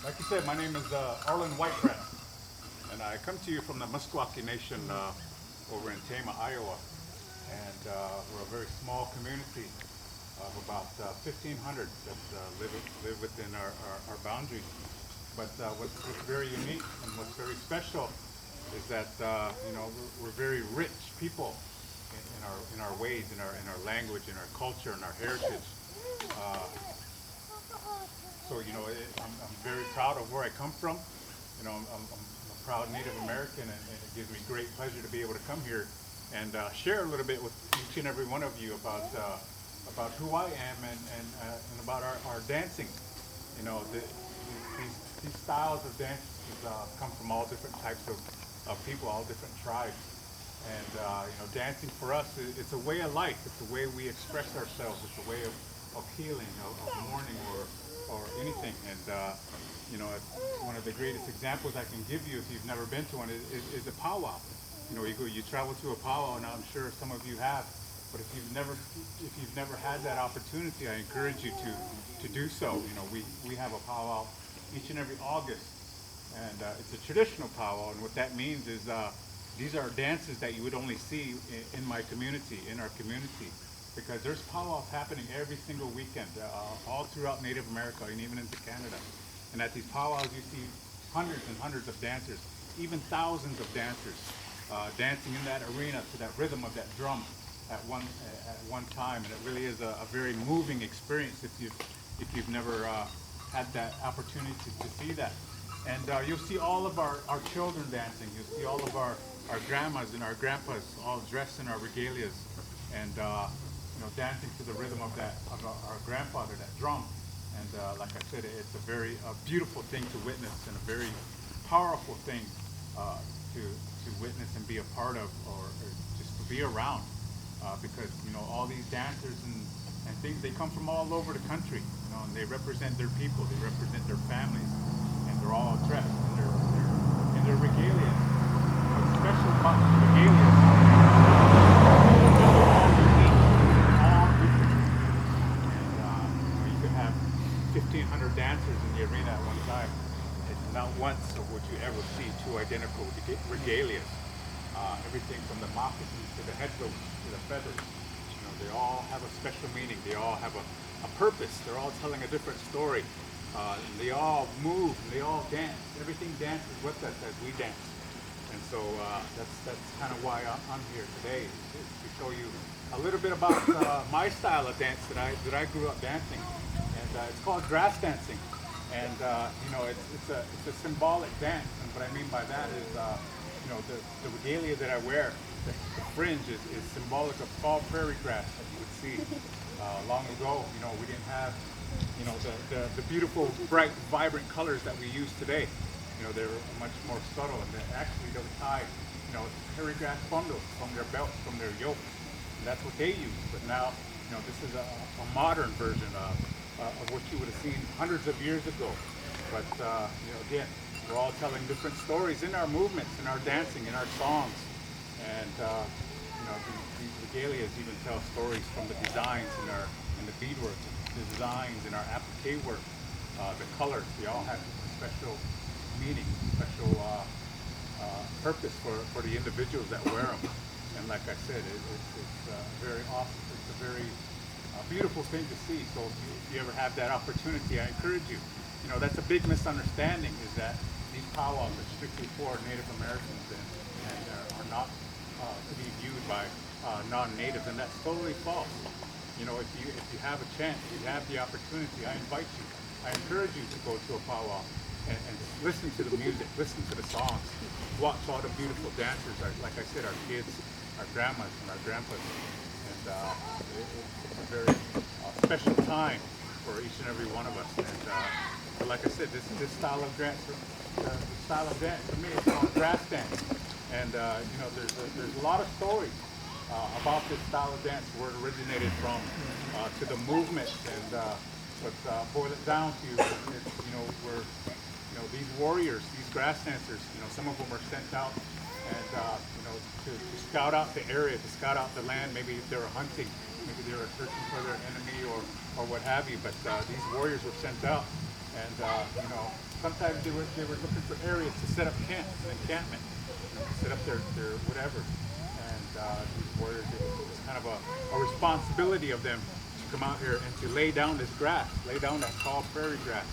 Like you said, my name is Arlan Whitebreast, and I come to you from the Musqueam Nation over in Tama, Iowa. And we're a very small community of about 1,500 that live within our boundaries. But what's very unique and what's very special is that we're very rich people in our ways, in our language, in our culture, in our heritage. I'm very proud of where I come from. I'm a proud Native American, and it gives me great pleasure to be able to come here and share a little bit with each and every one of you about who I am and about our dancing. These styles of dance come from all different types of people, all different tribes. And dancing for us, it's a way of life. It's a way we express ourselves. It's a way of healing, of mourning, or anything. And one of the greatest examples I can give you, if you've never been to one, is a powwow. You travel to a powwow, and I'm sure some of you have. But if you've never had that opportunity, I encourage you to do so. We have a powwow each and every August, and it's a traditional powwow. And what that means is these are dances that you would only see in my community, in our community, because there's powwows happening every single weekend, all throughout Native America and even into Canada. And at these powwows, you see hundreds and hundreds of dancers, even thousands of dancers, dancing in that arena to that rhythm of that drum at one time. And it really is a very moving experience if you've never had that opportunity to see that. And you'll see all of our children dancing. You'll see all of our grandmas and our grandpas all dressed in our regalias and dancing to the rhythm of our grandfather, that drum. And like I said, it's a very beautiful thing to witness, and a very powerful thing to witness and be a part of, or just to be around, because all these dancers and things, they come from all over the country, and they represent their people, they represent their families, and they're all dressed in their regalia. What's special about the regalia? And you could have 1,500 dancers in the arena at one time. It's not once would you ever see two identical regalias. Everything from the moccasins to the headrobes to the feathers. They all have a special meaning. They all have a purpose. They're all telling a different story. They all move, and they all dance. Everything dances with us as we dance. And so that's kind of why I'm here today, is to show you a little bit about my style of dance that I grew up dancing. And it's called grass dancing. And it's a symbolic dance. And what I mean by that is the regalia that I wear, the fringe is symbolic of tall prairie grass that you would see. Long ago, we didn't have the beautiful, bright, vibrant colors that we use today. They were much more subtle, and actually they would tie prairie grass bundles from their belts, from their yokes. And that's what they used. But now, this is a modern version of what you would have seen hundreds of years ago. But again, we're all telling different stories in our movements, in our dancing, in our songs. And these regalias even tell stories from the designs in the beadwork, the designs in our applique work, the colors. They all have a special meaning, special purpose for the individuals that wear them. And like I said, it's very awesome. It's a very beautiful thing to see. So if you ever have that opportunity, I encourage you. That's a big misunderstanding, is that these powwows are strictly for Native Americans and are not to be viewed by non-natives, and that's totally false. If you have a chance, if you have the opportunity, I invite you, I encourage you to go to a powwow and listen to the music, listen to the songs, watch all the beautiful dancers, like I said, our kids, our grandmas and our grandpas. And it's a very special time for each and every one of us. And but like I said, this style of dance, the style of dance for me is called grass dance. And there's a lot of stories about this style of dance, where it originated from, to the movements, and but boil it down to these warriors, these grass dancers. Some of them were sent out and to scout out the area, to scout out the land. Maybe they were hunting, maybe they were searching for their enemy or what have you. But these warriors were sent out, and sometimes they were looking for areas to set up camps, an encampment, set up their whatever. And these warriors, it was kind of a responsibility of them to come out here and to lay down this grass, lay down that tall prairie grass,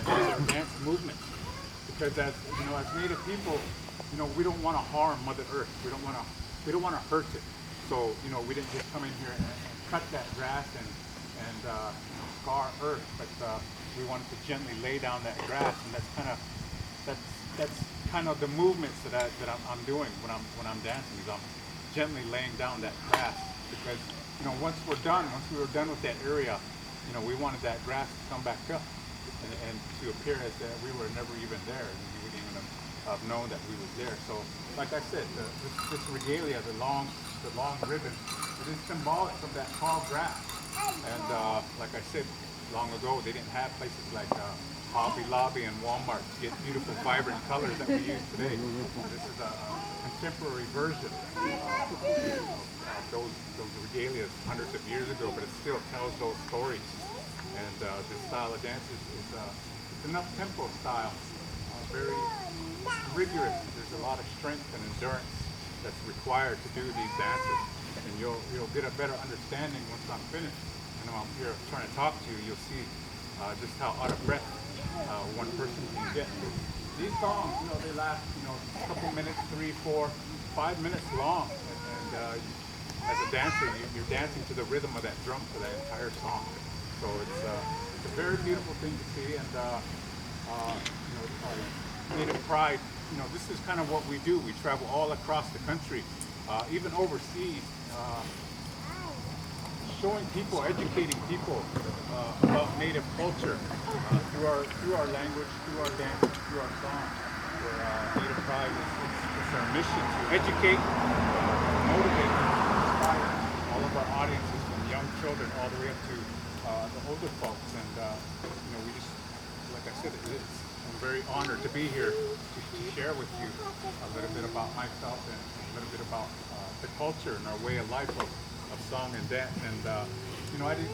and their dance movements. Because as Native people, we don't want to harm Mother Earth. We don't want to hurt it. So we didn't just come in here and cut that grass and scar Earth, but we wanted to gently lay down that grass, and that's kind of the movements that I'm doing when I'm dancing. Is I'm gently laying down that grass, because once we were done with that area, we wanted that grass to come back up and to appear as that we were never even there, and we wouldn't even have known that we was there. So, like I said, this regalia, the long ribbon, it is symbolic of that tall grass. And like I said, long ago, they didn't have places like Hobby Lobby and Walmart to get beautiful, vibrant colors that we use today. This is a contemporary version of those regalias hundreds of years ago, but it still tells those stories. And this style of dance is it's an up-tempo style, very rigorous. There's a lot of strength and endurance that's required to do these dances, and you'll get a better understanding once I'm finished. I'm here trying to talk to you. You'll see just how out of breath one person can get. These songs, they last a couple minutes, 3, 4, 5 minutes long, and as a dancer, you're dancing to the rhythm of that drum for that entire song. So it's a very beautiful thing to see, and Native pride. This is kind of what we do. We travel all across the country, even overseas, showing people, educating people about Native culture through our language, through our dance, through our song. Where Native pride is our mission to educate, motivate, inspire all of our audiences, from young children all the way up to the older folks. And we just, like I said, I'm very honored to be here to share with you a little bit about myself and a little bit about the culture and our way of life of song and dance. And I didn't,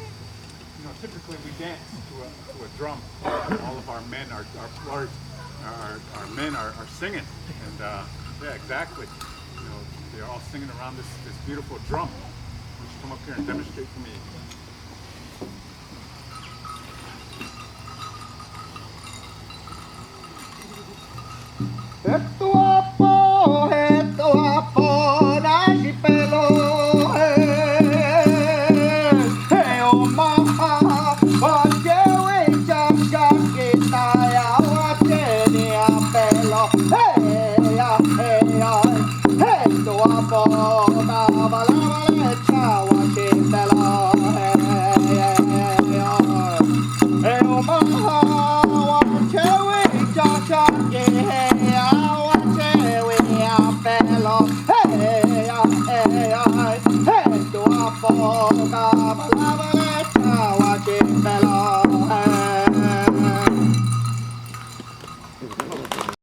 typically we dance to a drum. All of our men, our men are singing, and yeah, exactly. They're all singing around this beautiful drum. Why don't you come up here and demonstrate for me? Hey,